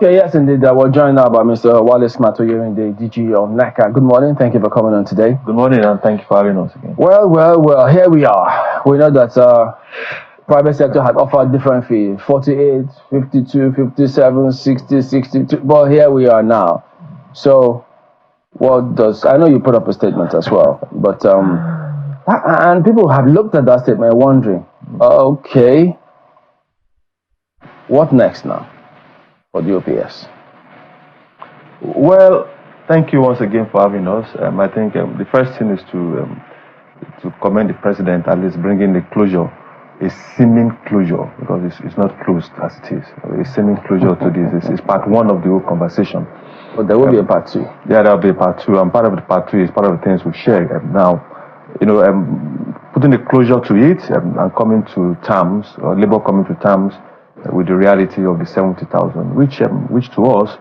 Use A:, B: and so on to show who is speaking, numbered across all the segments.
A: Okay, yes, indeed. We're joined now by Mr. Wallace Matoye, the DG of NECA. Good morning. Thank you for coming on today.
B: Good morning, and thank you for having us again.
A: Well, here we are. We know that private sector had offered different fees, 48, 52, 57, 60, 62. But here we are now. So, I know you put up a statement as well, but, and people have looked at that statement wondering, okay, what next now for the OPS?
B: Well, thank you once again for having us. I think the first thing is to commend the president at least bringing the closure, a seeming closure, because it's not closed as it is. A seeming closure to this is part one of the whole conversation.
A: But there will be a part two.
B: Yeah, there will be a part two, and part of the part two is part of the things we share now. Putting a closure to it and coming to terms, or Labour coming to terms with the reality of the 70,000, which to us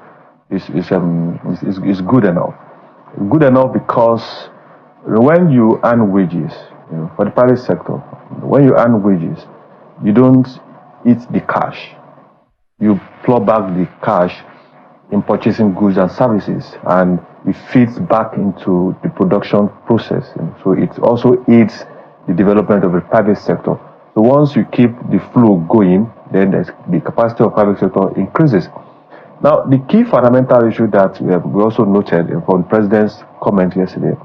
B: is good enough. Good enough because when you earn wages, for the private sector, when you earn wages, you don't eat the cash. You plow back the cash in purchasing goods and services, and it feeds back into the production process. So it also aids the development of the private sector. So once you keep the flow going, then the capacity of private sector increases. Now, the key fundamental issue that we also noted from the president's comment yesterday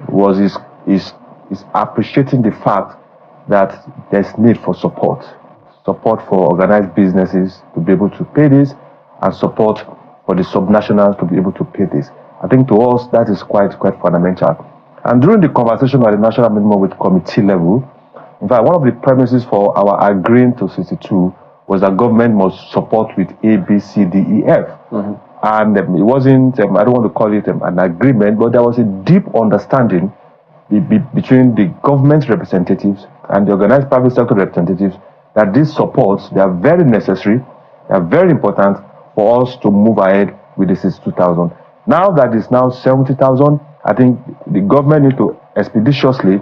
B: was is appreciating the fact that there's need for support for organized businesses to be able to pay this, and support for the subnationals to be able to pay this. I think to us that is quite fundamental. And during the conversation at the national minimum wage committee level, in fact, one of the premises for our agreeing to 62 was that government must support with A, B, C, D, E, F. Mm-hmm. And it wasn't, I don't want to call it an agreement, but there was a deep understanding between the government representatives and the organized private sector representatives that these supports, they are very necessary, they are very important for us to move ahead with the 62,000. Now that it's now 70,000, I think the government needs to expeditiously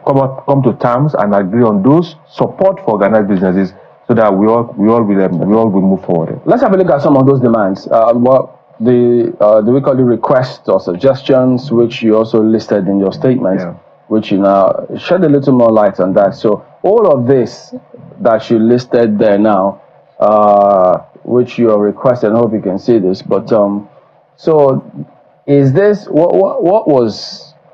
B: come to terms and agree on those support for organized businesses, so that we all will move forward.
A: Let's have a look at some of those demands. Do we call it requests or suggestions, which you also listed in your statement, which you now shed a little more light on that. So all of this that you listed there now, which you are requesting, I hope you can see this, but so is this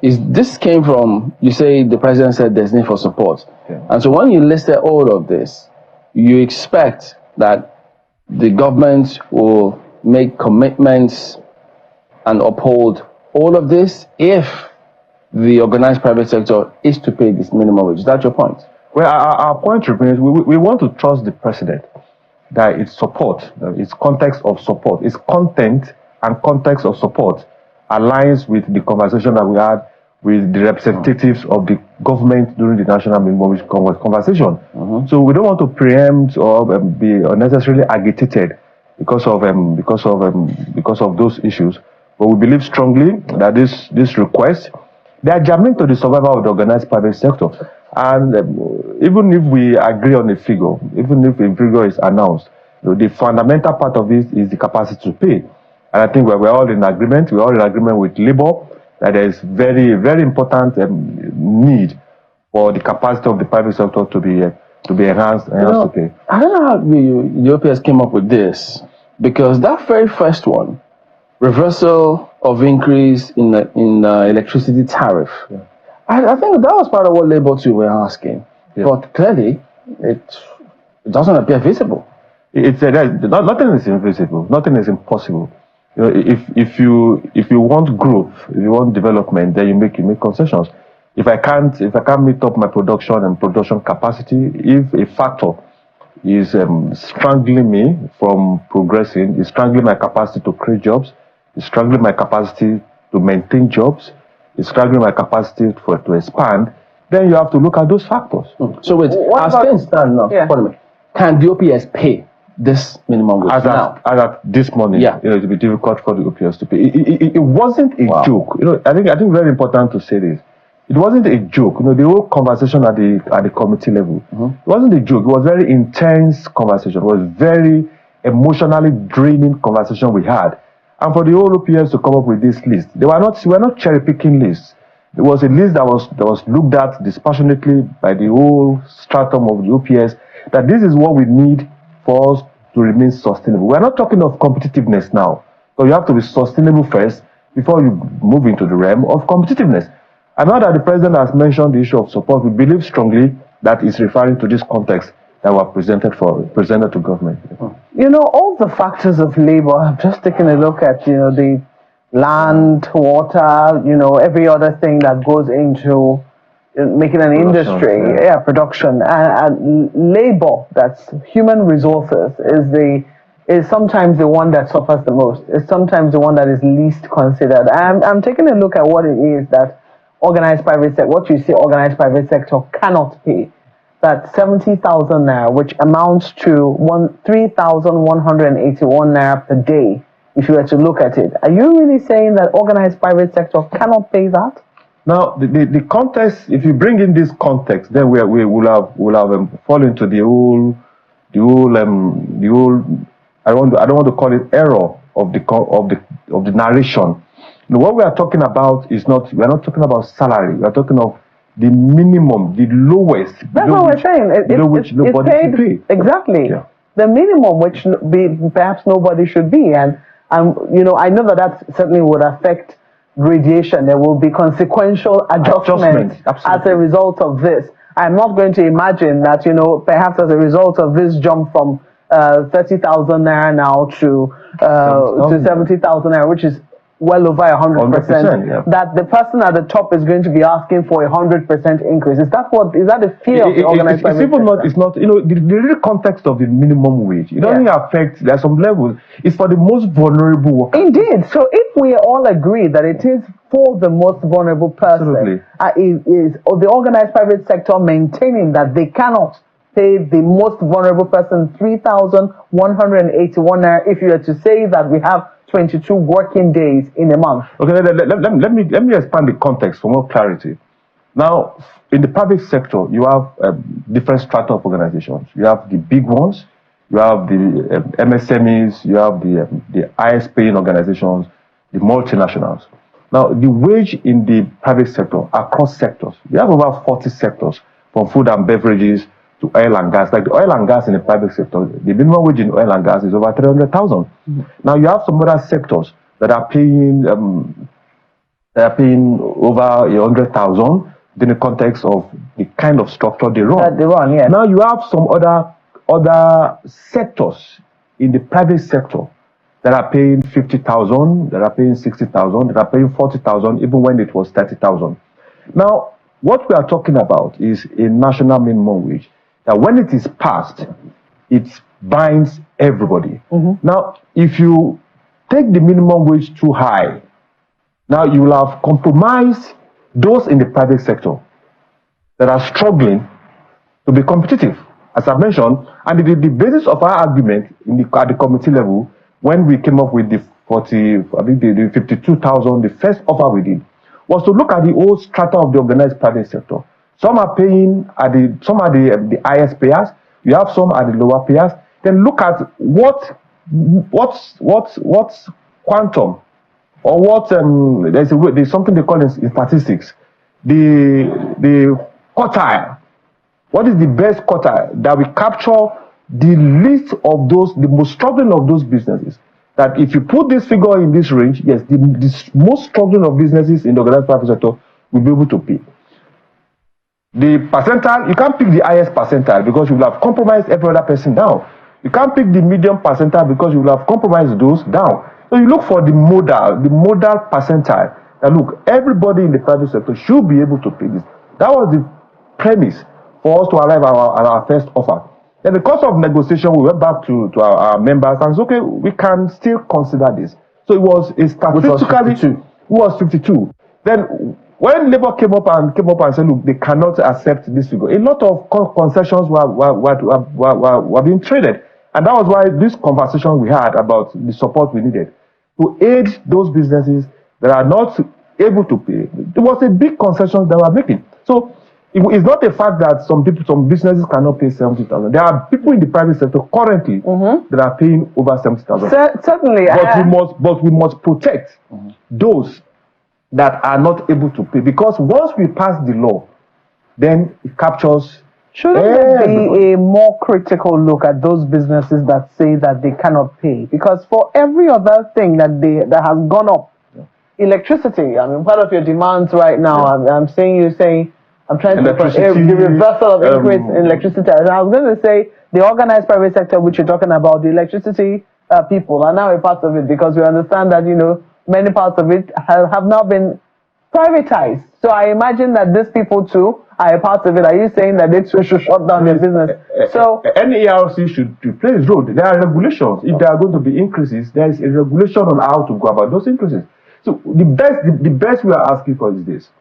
A: this came from, you say the president said there's need for support, and so when you listed all of this, you expect that the government will make commitments and uphold all of this if the organized private sector is to pay this minimum wage. Is that your point?
B: Well, our point remains, we want to trust the president that its support, its context of support, its content and context of support aligns with the conversation that we had with the representatives of the government during the national minimum wage conversation. Mm-hmm. So we don't want to preempt or be unnecessarily agitated because of those issues. But we believe strongly that this request, they are germane to the survival of the organized private sector. And even if we agree on a figure, even if a figure is announced, the fundamental part of it is the capacity to pay. And I think we're all in agreement. We're all in agreement with Labour that there is very, very important need for the capacity of the private sector to be enhanced to pay.
A: I don't know how the OPS came up with this, because that very first one, reversal of increase in electricity tariff, I think that was part of what Labour too were asking, but clearly it doesn't appear feasible.
B: Nothing is invisible, nothing is impossible. If you want growth, if you want development, then you make concessions. If I can't meet up my production and production capacity, if a factor is strangling me from progressing, is strangling my capacity to create jobs, is strangling my capacity to maintain jobs, is strangling my capacity to expand, then you have to look at those factors.
A: So wait, as things stand now, can the OPS pay this minimum wage now?
B: As at this morning, it will be difficult for the OPS to pay. It wasn't a joke. I think very important to say this. It wasn't a joke. The whole conversation at the committee level, it wasn't a joke. It was very intense conversation. It was very emotionally draining conversation we had. And for the whole OPS to come up with this list, we were not cherry-picking lists. It was a list that was looked at dispassionately by the whole stratum of the OPS, that this is what we need for us to remain sustainable. We're not talking of competitiveness now. So you have to be sustainable first before you move into the realm of competitiveness. And now that the president has mentioned the issue of support, we believe strongly that is referring to this context that were presented to government.
C: You know, all the factors of labor, I've just taken a look at, the land, water, every other thing that goes into making an industry, production, and labor, that's human resources, is sometimes the one that suffers the most. It's sometimes the one that is least considered. I'm taking a look at what it is that organized private sector, what you say organized private sector cannot pay. That 70,000 naira, which amounts to 3,181 naira per day, if you were to look at it. Are you really saying that organized private sector cannot pay that?
B: Now, the context, if you bring in this context, then we will have fallen into the whole. I don't want to call it error of the narration. What we are talking about we are not talking about salary. We are talking of the minimum, the lowest.
C: That's what we're saying.
B: Which nobody should pay.
C: Exactly.
B: Yeah.
C: The minimum, which perhaps nobody should be. And I know that certainly would affect gradation. There will be consequential adjustments as a result of this. I'm not going to imagine that, perhaps as a result of this jump from 30,000 naira now to 70,000 naira, which is well over 100%,
B: yeah.
C: that the person at the top is going to be asking for 100% increase. Is that the fear of the organized private sector?
B: It's not, the real context of the minimum wage. It doesn't affect, there are some levels, it's for the most vulnerable workers.
C: Indeed. So if we all agree that it is for the most vulnerable person, is the organized private sector maintaining that they cannot pay the most vulnerable person 3,181 naira, if you were to say that we have 22 working days in a month?
B: Okay, let me expand the context for more clarity. Now, in the private sector, you have different strata of organizations. You have the big ones, you have the MSMEs, you have the highest paying organizations, the multinationals. Now, the wage in the private sector, across sectors, we have over 40 sectors, from food and beverages to oil and gas. Like the oil and gas in the private sector, the minimum wage in oil and gas is over 300,000. Mm-hmm. Now you have some other sectors that are paying over 100,000 in the context of the kind of structure they run.
C: Yeah.
B: Now you have some other sectors in the private sector that are paying 50,000, that are paying 60,000, that are paying 40,000, even when it was 30,000. Now, what we are talking about is a national minimum wage. That when it is passed, it binds everybody. Mm-hmm. Now, if you take the minimum wage too high, now you will have compromised those in the private sector that are struggling to be competitive. As I mentioned, and the basis of our argument at the committee level, when we came up with the 52,000, the first offer we did, was to look at the whole strata of the organized private sector. Some are paying some are the highest payers. You have some at the lower payers. Then look at what's quantum, or what there's something they call in statistics the quartile. What is the best quartile that we capture the least of those, the most struggling of those businesses? That if you put this figure in this range, yes, the most struggling of businesses in the organized private sector will be able to pay. The percentile, you can't pick the highest percentile because you will have compromised every other person down. You can't pick the medium percentile because you will have compromised those down. So you look for the modal percentile. And look, everybody in the private sector should be able to pay this. That was the premise for us to arrive at our first offer. Then the course of negotiation, we went back to our members and said, okay, we can still consider this. So it was statistically, it was 52. Then when Labour came up and said, look, they cannot accept this figure, a lot of concessions were being traded. And that was why this conversation we had about the support we needed to aid those businesses that are not able to pay. There was a big concession that were making. So It's not a fact that some businesses cannot pay 70,000. There are people in the private sector currently that are paying over 70,000.
C: Certainly,
B: but we must protect those that are not able to pay, because once we pass the law, then it captures.
C: Shouldn't there be a more critical look at those businesses that say that they cannot pay? Because for every other thing that has gone up, electricity, I mean, part of your demands right now, I'm saying, I'm trying to the reversal of increase in electricity. And I was going to say the organized private sector, which you're talking about, the electricity people are now a part of it, because we understand that, many parts of it have now been privatized. So I imagine that these people too are a part of it. Are you saying that they too should shut down their business? So
B: NERC should play its role. There are regulations. If there are going to be increases, there is a regulation on how to go about those increases. So the best we are asking for is this: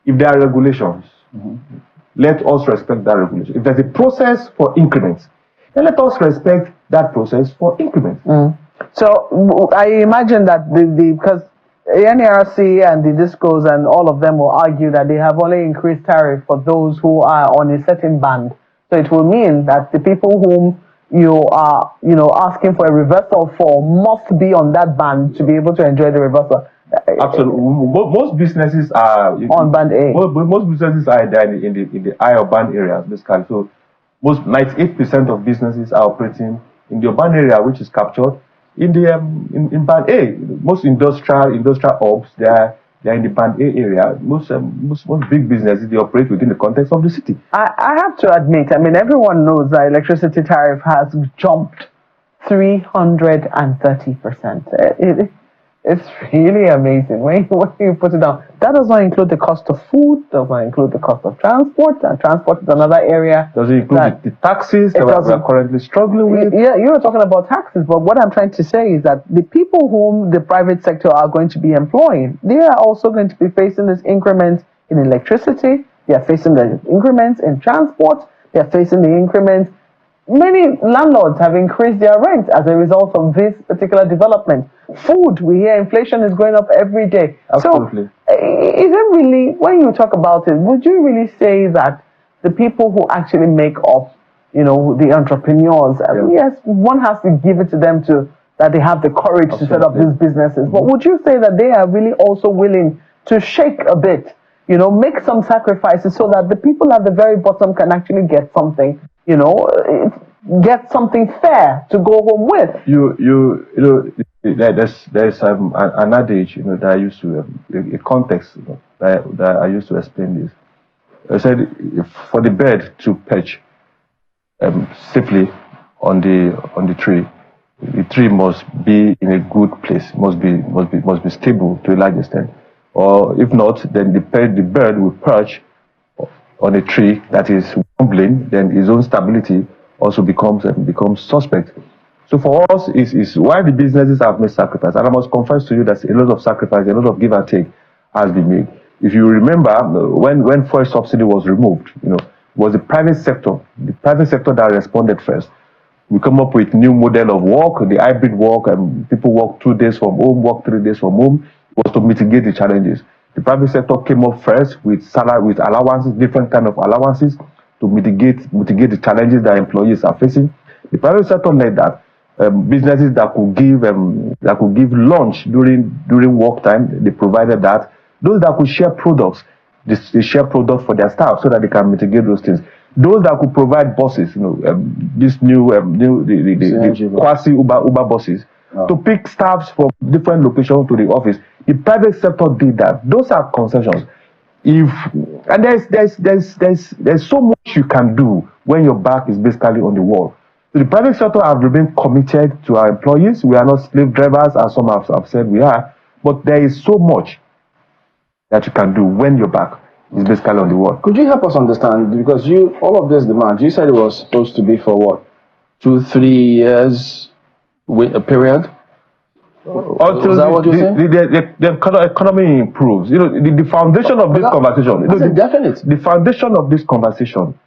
B: if there are regulations, let us respect that regulation. If there's a process for increments, then let us respect that process for increments.
C: So I imagine that because the NERC and the DISCOs and all of them will argue that they have only increased tariff for those who are on a certain band. So it will mean that the people whom you are, asking for a reversal for must be on that band to be able to enjoy the reversal.
B: Absolutely. Most businesses are
C: on band A.
B: Most businesses are there in the higher band areas, basically. So most 98% of businesses are operating in the urban area, which is captured in the in band A. Most industrial hubs, they're in the band A area. Most big businesses, they operate within the context of the city.
C: I have to admit, I mean, everyone knows that electricity tariff has jumped 330%. It's really amazing when you put it down. That does not include the cost of food, does not include the cost of transport, and transport is another area.
B: Does it include the taxes that we are currently struggling with?
C: Yeah, you were talking about taxes, but what I'm trying to say is that the people whom the private sector are going to be employing, they are also going to be facing this increment in electricity, they are facing the increments in transport, they are facing the increments. Many landlords have increased their rent as a result of this particular development. Food, we hear inflation is going up every day.
B: Absolutely.
C: So, is it really, when you talk about it, would you really say that the people who actually make up, the entrepreneurs, yes, one has to give it to them that they have the courage to set up these businesses. But would you say that they are really also willing to shake a bit, make some sacrifices so that the people at the very bottom can actually get something? Get something fair to go home with. There's an adage, that I used to a context that I used to explain this. I said, for the bird to perch safely on the tree, the tree must be in a good place, must be stable to a large extent, or if not, then the bird will perch on a tree that is wobbling, then his own stability also becomes suspect. So for us, is why the businesses have made sacrifice. And I must confess to you that a lot of sacrifice, a lot of give and take has been made. If you remember, when fuel subsidy was removed, it was the private sector that responded first. We come up with new model of work, the hybrid work, and people work 2 days from home, work 3 days from home. It was to mitigate the challenges. The private sector came up first with with allowances, different kind of allowances to mitigate the challenges that employees are facing. The private sector led that. Businesses that could give lunch during work time, they provided that. Those that could share products, they share products for their staff so that they can mitigate those things. Those that could provide buses, this new the quasi Uber buses, to pick staffs from different locations to the office. The private sector did that. Those are concessions. There's so much you can do when your back is basically on the wall. So the private sector have remained committed to our employees. We are not slave drivers, as some have said we are, but there is so much that you can do when your back is basically on the wall.
A: Could you help us understand, because all of this demand, you said it was supposed to be for what, 2-3 years with a period?
B: Also,
A: is that what you're saying?
B: The economy improves. The foundation of this conversation.
A: That's definite.
B: The foundation of this conversation,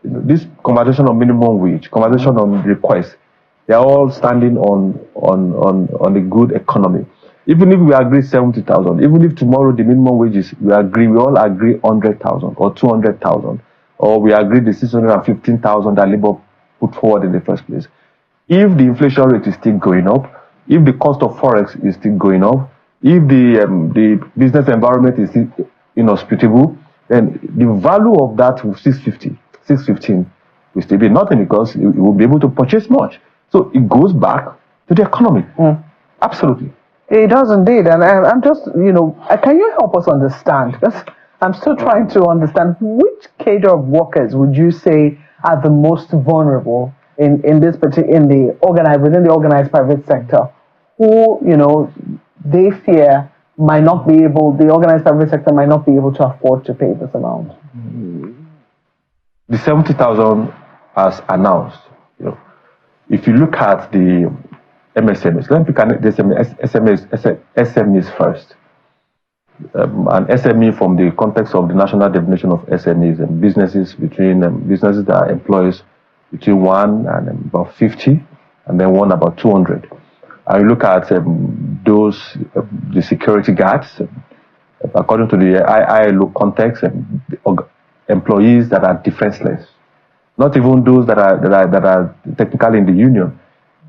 B: this conversation on minimum wage, conversation on request, they are all standing on the good economy. Even if we agree 70,000, even if tomorrow the minimum wages, we all agree 100,000 or 200,000, or we agree the 615,000 that Labour put forward in the first place. If the inflation rate is still going up, if the cost of forex is still going up, if the business environment is still inhospitable, then the value of that 615 will still be nothing, because it will be able to purchase much. So it goes back to the economy. Absolutely.
C: It does indeed. And I'm just, can you help us understand? Because I'm still trying to understand which cadre of workers would you say are the most vulnerable within the organized private sector, who, they fear the organized private sector might not be able to afford to pay this amount?
B: The 70,000 as announced, if you look at the MSMEs, let me pick the SMEs first. An SME from the context of the national definition of SMEs, and businesses businesses that employs between 1 and about 50, and then 1 about 200. And you look at those, the security guards, according to the ILO context, employees that are defenseless. Not even those that are technically in the union.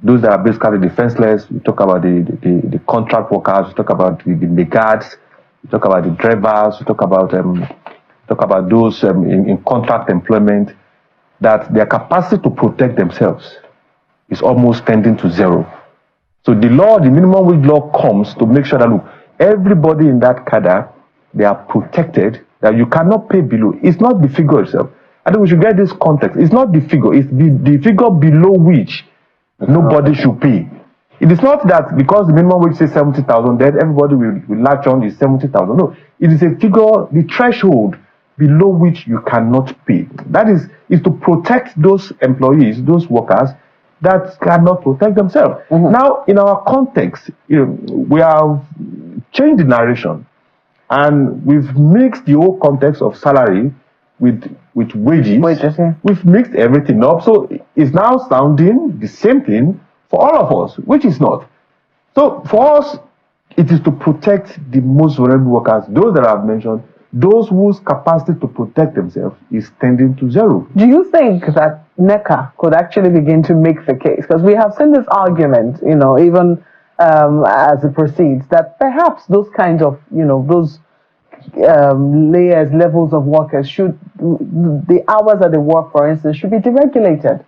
B: Those that are basically defenseless. We talk about the contract workers. We talk about the guards. We talk about the drivers. We talk about those in contract employment, that their capacity to protect themselves is almost tending to zero. So the minimum wage law comes to make sure that, look, everybody in that cadre, they are protected, that you cannot pay below. It's not the figure itself. I think we should get this context. It's not the figure. It's the figure below which nobody should pay. It is not that because the minimum wage says 70,000, then everybody will latch on is 70,000. No, it is a figure, the threshold below which you cannot pay. That is to protect those employees, those workers that cannot protect themselves. Now, in our context, we have changed the narration, and we've mixed the whole context of salary with wages. We've mixed everything up, so it's now sounding the same thing for all of us, which is not. So for us, it is to protect the most vulnerable workers, those that I've mentioned, those whose capacity to protect themselves is tending to zero.
C: Do you think that NECA could actually begin to make the case? Because we have seen this argument, even as it proceeds, that perhaps those kinds of, those levels of workers the hours that they work, for instance, should be deregulated.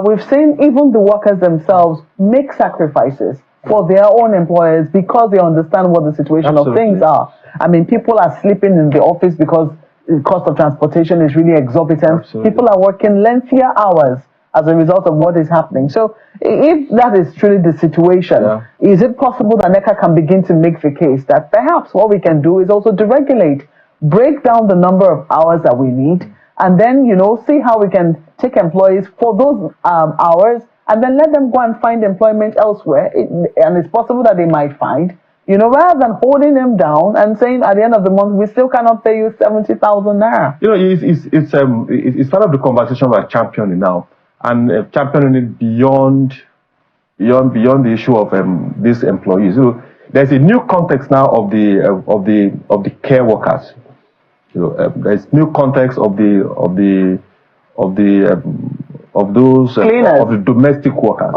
C: We've seen even the workers themselves make sacrifices for their own employers because they understand what the situation of things are. I mean, people are sleeping in the office because the cost of transportation is really exorbitant. People are working lengthier hours as a result of what is happening. So if that is truly the situation, is it possible that NECA can begin to make the case that perhaps what we can do is also deregulate, break down the number of hours that we need, and then, see how we can take employees for those hours and then let them go and find employment elsewhere. And it's possible that they might find, rather than holding them down and saying at the end of the month, we still cannot pay you 70,000 naira.
B: It's part of the conversation we're championing now, and championing it beyond the issue of these employees. There's a new context now of the care workers. There's new context of those
C: cleaners,
B: of the domestic workers,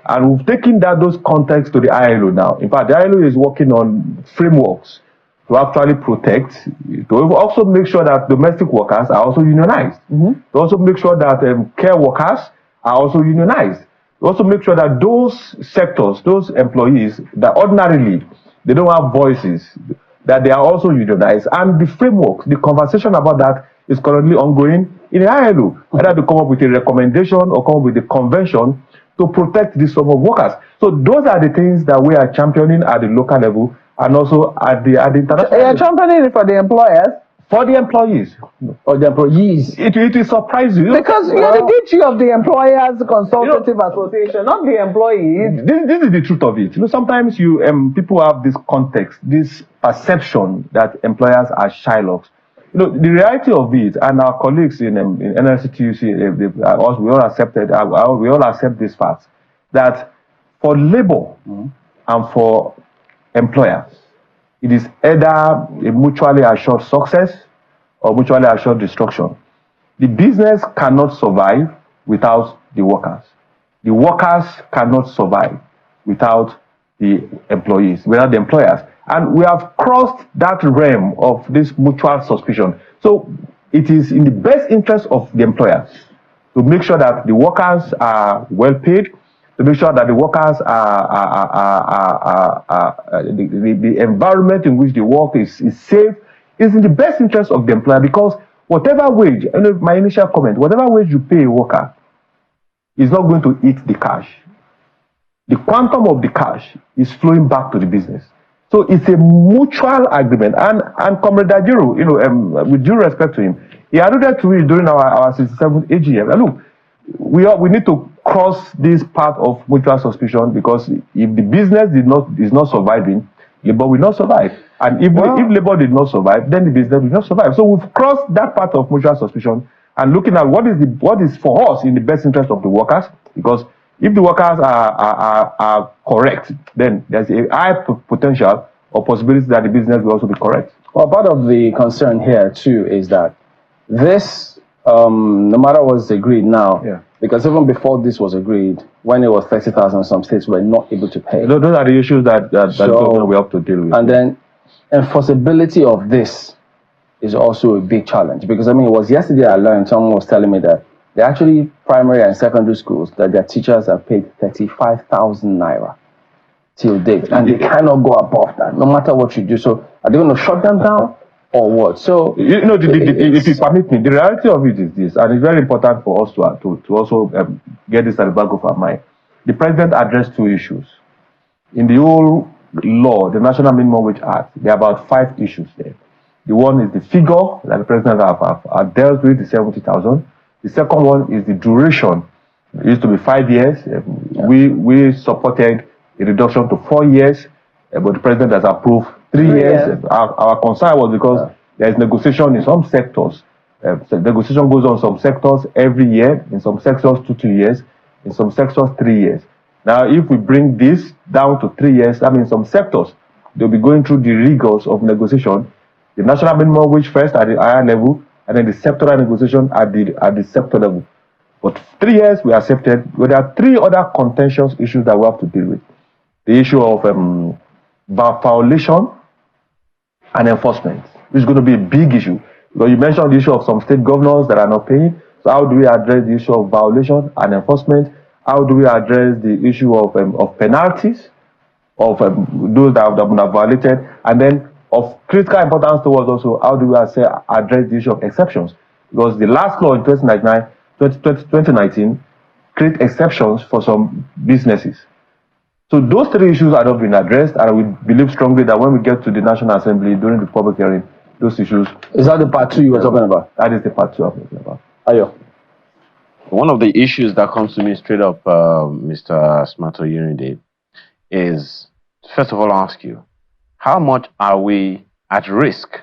B: and we've taken those contexts to the ILO now. In fact, the ILO is working on frameworks to actually protect, to also make sure that domestic workers are also unionized, to also make sure that care workers are also unionized, to also make sure that those sectors, those employees that ordinarily they don't have voices, that they are also unionized. And the framework, the conversation about that is currently ongoing in the ILO, whether to come up with a recommendation or come up with a convention to protect this sort of workers. So those are the things that we are championing at the local level and also at the international level.
C: You're championing it for the employers?
B: For the employees.
A: Or the employees.
B: It will surprise you.
C: Because you're the DG of the Employers Consultative Association, not the employees.
B: This is the truth of it. Sometimes people have this context, this perception that employers are Shylocks. The reality of it, and our colleagues in NLCTUC, we all accept this fact, that for labor and for employers. It is either a mutually assured success or mutually assured destruction. The business cannot survive without the workers. The workers cannot survive without the employees, without the employers. And we have crossed that realm of this mutual suspicion. So it is in the best interest of the employers to make sure that the workers are well paid, to make sure that the workers the environment in which they work is safe. It's in the best interest of the employer, because whatever wage, my initial comment, whatever wage you pay a worker is not going to eat the cash. The quantum of the cash is flowing back to the business. So it's a mutual agreement. And Comrade Dajiru, with due respect to him, he alluded to it during our 67th AGM. And look, we need to cross this part of mutual suspicion, because if the business is not surviving, labor will not survive. And if labor did not survive, then the business will not survive. So we've crossed that part of mutual suspicion and looking at what is for us in the best interest of the workers, because if the workers are correct, then there's a high potential or possibility that the business will also be correct.
A: Well, part of the concern here too is that this, no matter what's agreed now, because even before this was agreed, when it was 30,000, some states were not able to pay.
B: Those are the issues that government will have to deal with.
A: And then enforceability of this is also a big challenge, because I mean, it was yesterday I learned, someone was telling me that they actually primary and secondary schools that their teachers are paid 35,000 naira till date, and they cannot go above that, no matter what you do. So are they going to shut them down or what? So
B: if you permit me, the reality of it is this, and it's very important for us to also get this at the back of our mind. The president addressed two issues in the whole law, the National Minimum Wage Act. There are about 5 issues there. The one is the figure that the president have dealt with, the 70,000. The second one is the duration. It used to be 5 years. We supported a reduction to 4 years, but the president has approved 3 years. Our concern was because there is negotiation in some sectors. Negotiation goes on some sectors every year, in some sectors 2 years, in some sectors 3 years. Now, if we bring this down to 3 years, I mean, some sectors, they'll be going through the rigors of negotiation. The national minimum wage first at the higher level, and then the sectoral negotiation at the sector level. But 3 years we accepted. But there are 3 other contentious issues that we have to deal with. The issue of violation and enforcement, which is going to be a big issue. Because you mentioned the issue of some state governors that are not paying. So how do we address the issue of violation and enforcement? How do we address the issue of penalties of those that have violated? And then of critical importance to us also, how do we address the issue of exceptions? Because the last law in 2019 create exceptions for some businesses. So those 3 issues are not being addressed, and we believe strongly that when we get to the National Assembly during the public hearing, those issues...
A: Is that the part 2 you were talking about?
B: That is the part 2 I'm talking about.
A: Ayo.
D: One of the issues that comes to me straight up, Mr. Smarto Unide, is, first of all, I'll ask you, how much are we at risk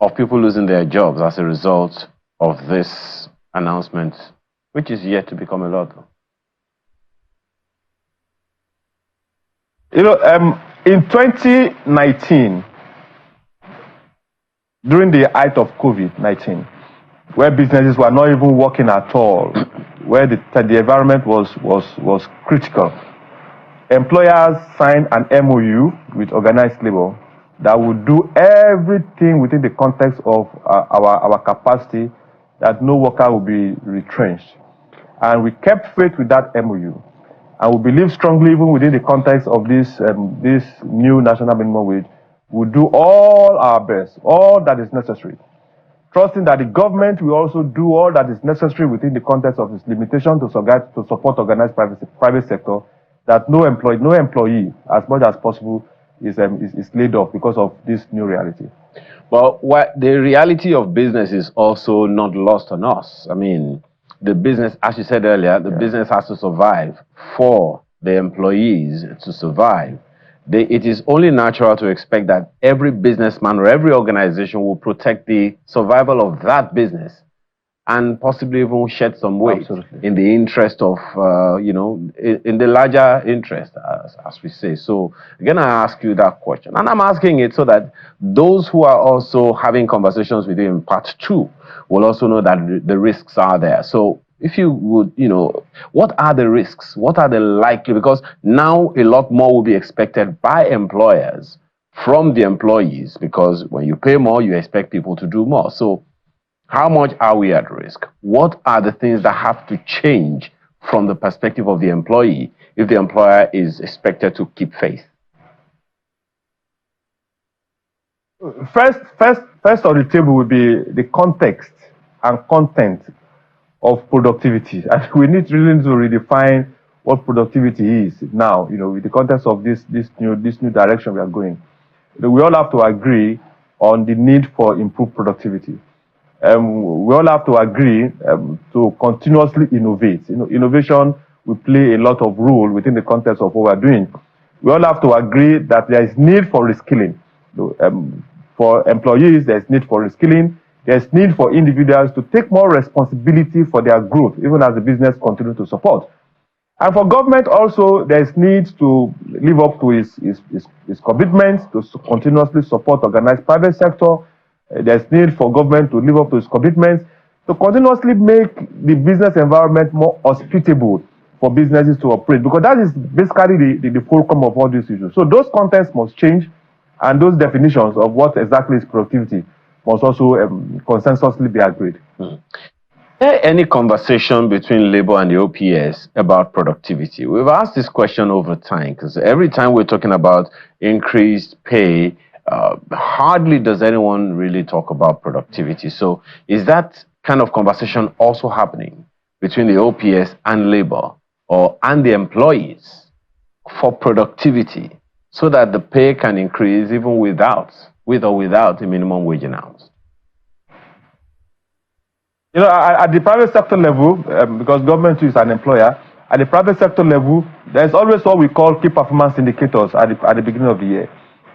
D: of people losing their jobs as a result of this announcement, which is yet to become a law?
B: In 2019, during the height of COVID-19, where businesses were not even working at all, where the environment was critical, employers signed an MOU with organized labor that would do everything within the context of our capacity that no worker will be retrenched. And we kept faith with that MOU. And we believe strongly, even within the context of this new national minimum wage, we'll do all our best, all that is necessary, trusting that the government will also do all that is necessary within the context of its limitation to support organized private sector, that no employee, as much as possible, is laid off because of this new reality.
D: Well, the reality of business is also not lost on us. I mean, the business, as you said earlier, the business has to survive for the employees to survive. It is only natural to expect that every businessman or every organization will protect the survival of that business and possibly even shed some weight
B: Absolutely.
D: in the interest of, in the larger interest, as we say. So again, I ask you that question. And I'm asking it so that those who are also having conversations with you in part 2 will also know that the risks are there. So if you would, what are the risks? What are the likely? Because now a lot more will be expected by employers from the employees, because when you pay more, you expect people to do more. So how much are we at risk? What are the things that have to change from the perspective of the employee if the employer is expected to keep faith?
B: First on the table will be the context and content of productivity. And we need really to redefine what productivity is now, with the context of this new direction we are going. We all have to agree on the need for improved productivity. We all have to agree to continuously innovate. Innovation will play a lot of role within the context of what we're doing. We all have to agree that there is need for reskilling. For employees, there's need for reskilling. There's need for individuals to take more responsibility for their growth, even as the business continues to support. And for government also, there's need to live up to its commitments to continuously support organized private sector. There's need for government to live up to its commitments to continuously make the business environment more hospitable for businesses to operate, because that is basically the fulcrum of all these issues. So those contents must change, and those definitions of what exactly is productivity must also consensusly be agreed.
D: Is there any conversation between Labour and the OPS about productivity? We've asked this question over time, because every time we're talking about increased pay, hardly does anyone really talk about productivity. So is that kind of conversation also happening between the OPS and Labour and the employees for productivity, so that the pay can increase even with or without a minimum wage announced?
B: At the private sector level, because government is an employer, at the private sector level, there's always what we call key performance indicators at the beginning of the year,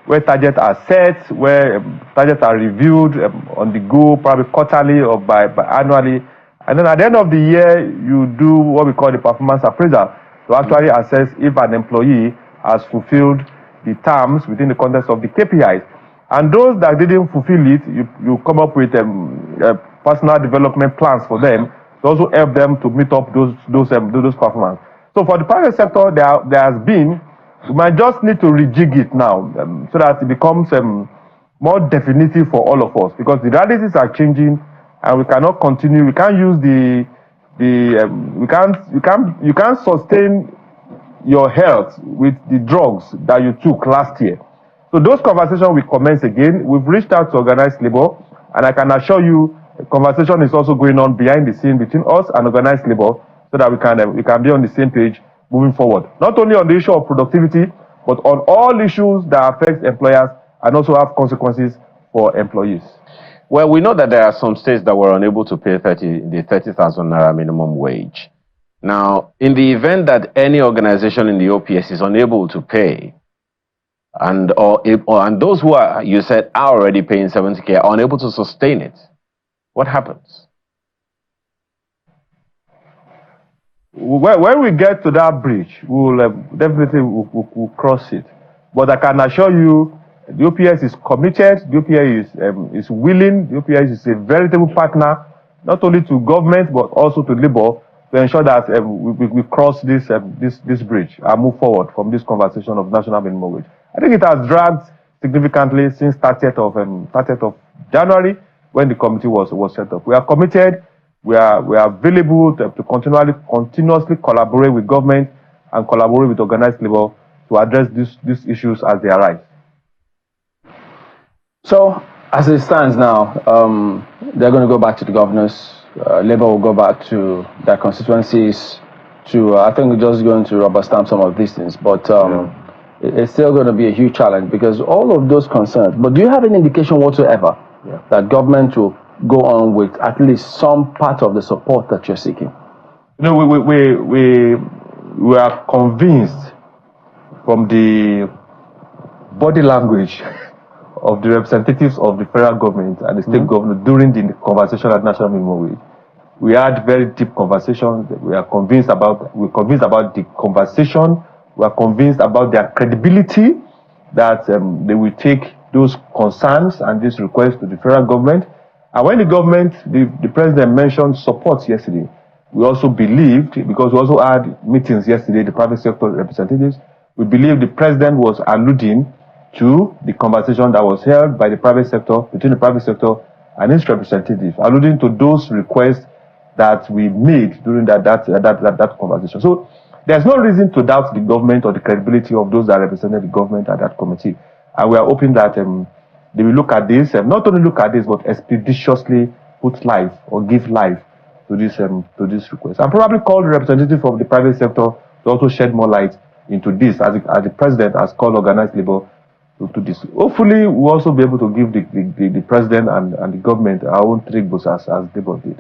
B: where targets are set, where targets are reviewed on the go, probably quarterly or by annually. And then at the end of the year, you do what we call the performance appraisal to actually assess if an employee has fulfilled the terms within the context of the KPIs. And those that didn't fulfill it, you come up with personal development plans for them to also help them to meet up those performance. So for the private sector, there has been, we might just need to rejig it now so that it becomes more definitive for all of us, because the realities are changing and we cannot continue. We can't use you can't sustain your health with the drugs that you took last year. So those conversations will commence again. We've reached out to organized labor, and I can assure you, a conversation is also going on behind the scene between us and organized labor, so that we can be on the same page moving forward. Not only on the issue of productivity, but on all issues that affect employers and also have consequences for employees.
D: Well, we know that there are some states that were unable to pay the 30,000 naira minimum wage. Now, in the event that any organization in the OPS is unable to pay, and those who are, you said, are already paying 70K, are unable to sustain it, what happens?
B: When we get to that bridge, we'll definitely we'll cross it. But I can assure you, the OPS is committed, the OPS is willing, the OPS is a veritable partner, not only to government, but also to labor, to ensure that we cross this bridge and move forward from this conversation of national minimum wage. I think it has dragged significantly since 30th of January, when the committee was set up. We are committed. We are available to continuously collaborate with government and collaborate with organized labor to address these issues as they arise.
A: So, as it stands now, they're going to go back to the governors. Labour will go back to their constituencies. I think we're just going to rubber stamp some of these things, but it's still going to be a huge challenge, because all of those concerns. But do you have any indication whatsoever that government will go on with at least some part of the support that you're seeking?
B: We are convinced from the body language of the representatives of the federal government and the state government during the conversation at national minimum wage We had very deep conversations. We're convinced about the conversation. We are convinced about their credibility, that they will take those concerns and this request to the federal government. And when the president mentioned support yesterday, we also believed, because we also had meetings yesterday, the private sector representatives, we believe the president was alluding to the conversation that was held by the private sector, between the private sector and its representatives, alluding to those requests that we made during that conversation. So there's no reason to doubt the government or the credibility of those that represented the government at that committee. And we are hoping that they will look at this, not only look at this, but expeditiously put life or give life to this request. And probably call the representative of the private sector to also shed more light into this, as the president has called organized labor to this. Hopefully, we'll also be able to give the president and the government our own triggers as Labour did.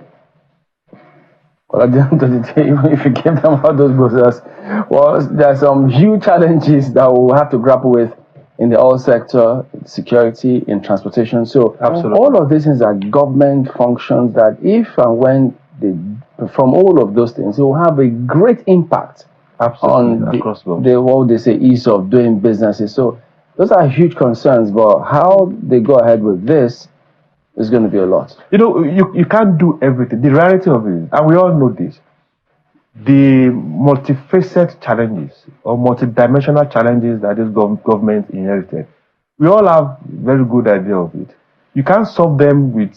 A: Well, at the end of the day, even if you give them all those boosters, well, there are some huge challenges that we'll have to grapple with in the oil sector, security, in transportation. So
B: absolutely,
A: all of these things are government functions that if and when they perform all of those things, it will have a great impact on what they say ease of doing businesses. So those are huge concerns, but how they go ahead with this is going to be a lot.
B: You know, you can't do everything. The reality of it, and we all know this, the multifaceted challenges or multidimensional challenges that this government inherited, we all have very good idea of it. You can't solve them with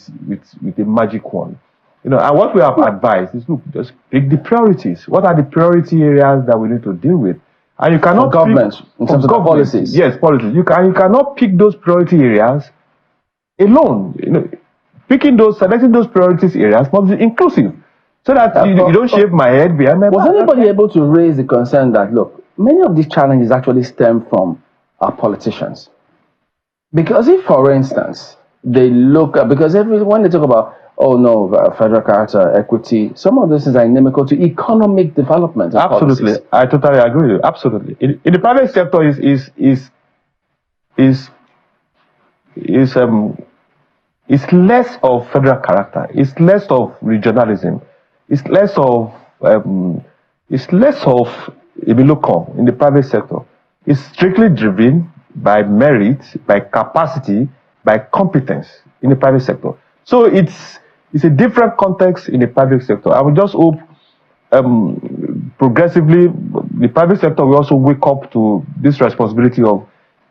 B: a magic wand. You know, and what we have advised is, look, just pick the priorities. What are the priority areas that we need to deal with? And you cannot
A: for government in terms of policies.
B: Yes, policies. You cannot pick those priority areas alone. You know, selecting those priorities areas must be inclusive, so that you don't shave my head behind my back.
A: Was anybody able to raise the concern that, look, many of these challenges actually stem from our politicians? Because if, for instance, they look at, because when they talk about, oh no, federal character, equity, some of this is inimical to economic development.
B: Absolutely, policies. I totally agree with you. Absolutely, in the private sector it's less of federal character. It's less of regionalism. It's less of local in the private sector. It's strictly driven by merit, by capacity, by competence in the private sector. So it's a different context in the private sector. I would just hope progressively the private sector will also wake up to this responsibility of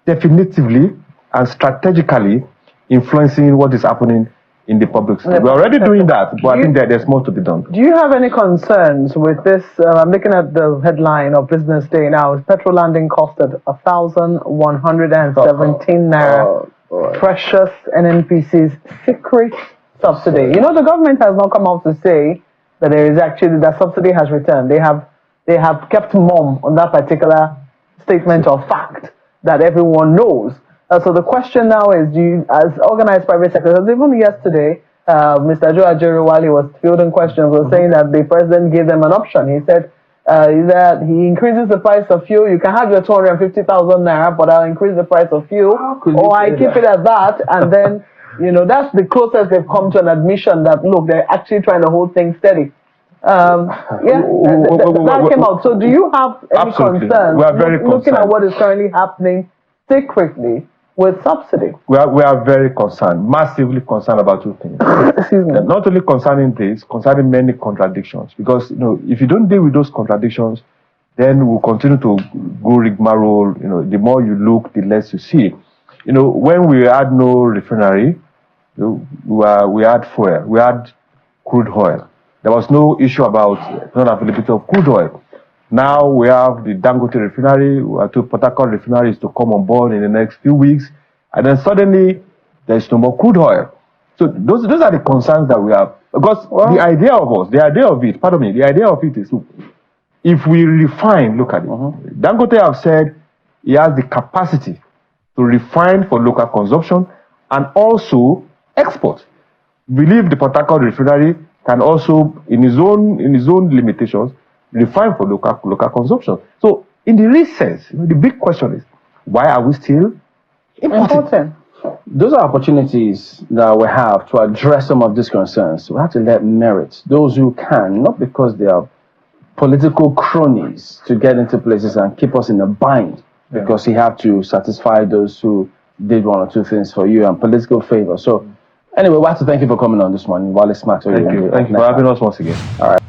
B: definitively and strategically influencing what is happening in the public sector. We're already doing that, but I think that there's more to be done.
C: Do you have any concerns with this? I'm looking at the headline of Business Day now. Petrol landing cost at 1,117 naira. Precious NNPC's secret subsidy. You know, the government has not come out to say that there is actually that subsidy has returned. They have kept mum on that particular statement of fact that everyone knows. So the question now is, do you, as organized private sector, because even yesterday, Mr. Joe Ajero, while he was fielding questions, was saying that the president gave them an option. He said that he increases the price of fuel. You can have your 250,000 naira, but I'll increase the price of fuel, or I keep it at that, and then, you know, that's the closest they've come to an admission that, look, they're actually trying to hold things steady. That came out. So do you have any concerns
B: we are very
C: looking at what is currently happening secretly with subsidy?
B: We are very concerned, massively concerned about two things. Not only concerning this, concerning many contradictions. Because, you know, if you don't deal with those contradictions, then we'll continue to go rigmarole. You know, the more you look, the less you see. You know, when we had no refinery, we had fuel, we had crude oil. There was no issue about non-availability of crude oil. Now we have the Dangote refinery, Port Harcourt refinery is to come on board in the next few weeks, and then suddenly there's no more crude oil. So those are the concerns that we have. Because the idea of it is, look, if we refine, look at it. Dangote have said he has the capacity to refine for local consumption and also export. We believe the Port Harcourt refinery can also, in his own limitations, refine for local consumption. So, in the real sense, the big question is, why are we still importing?
A: those are opportunities that we have to address some of these concerns. We have to let merit those who can, not because they are political cronies, to get into places and keep us in a bind, because you have to satisfy those who did one or two things for you and political favor. So anyway, we have to thank you for coming on this morning. Wale Smart.
B: Thank you for having us once again.
A: All right.